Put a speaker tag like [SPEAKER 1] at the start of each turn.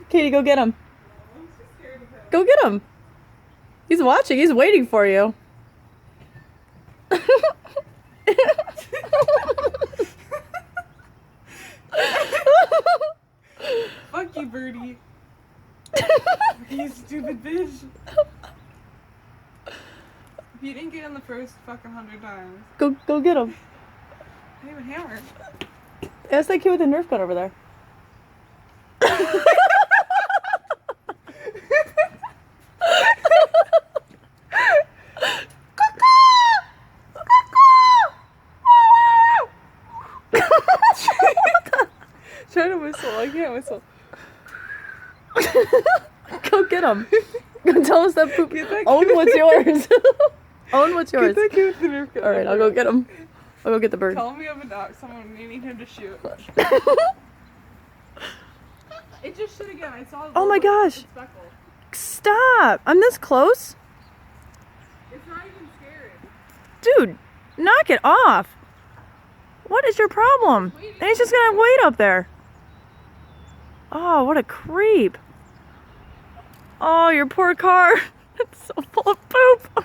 [SPEAKER 1] Katie, go get him. Go get him. He's watching. He's waiting for you.
[SPEAKER 2] Fuck you, Birdie. You stupid bitch. If you didn't get in the first fucking 100 times.
[SPEAKER 1] Go get him.
[SPEAKER 2] I have a hammer.
[SPEAKER 1] Ask that kid with the Nerf gun over there.
[SPEAKER 2] Try to whistle. I can't whistle.
[SPEAKER 1] Go get him. Go tell us that poop.
[SPEAKER 2] Get that
[SPEAKER 1] Own
[SPEAKER 2] kid.
[SPEAKER 1] what's yours. Own what's yours.
[SPEAKER 2] Get that kid with the Nerf gun.
[SPEAKER 1] Alright, I'll go get him. I'll go get the bird.
[SPEAKER 2] Tell me of a dog. Someone needing him to shoot. It just shit again. I saw it.
[SPEAKER 1] Oh my gosh.
[SPEAKER 2] It's speckled.
[SPEAKER 1] Stop. I'm this close.
[SPEAKER 2] It's not even scary.
[SPEAKER 1] Dude, knock it off. What is your problem? And he's just gonna wait up there. Oh, what a creep. Oh, your poor car. It's so full of poop.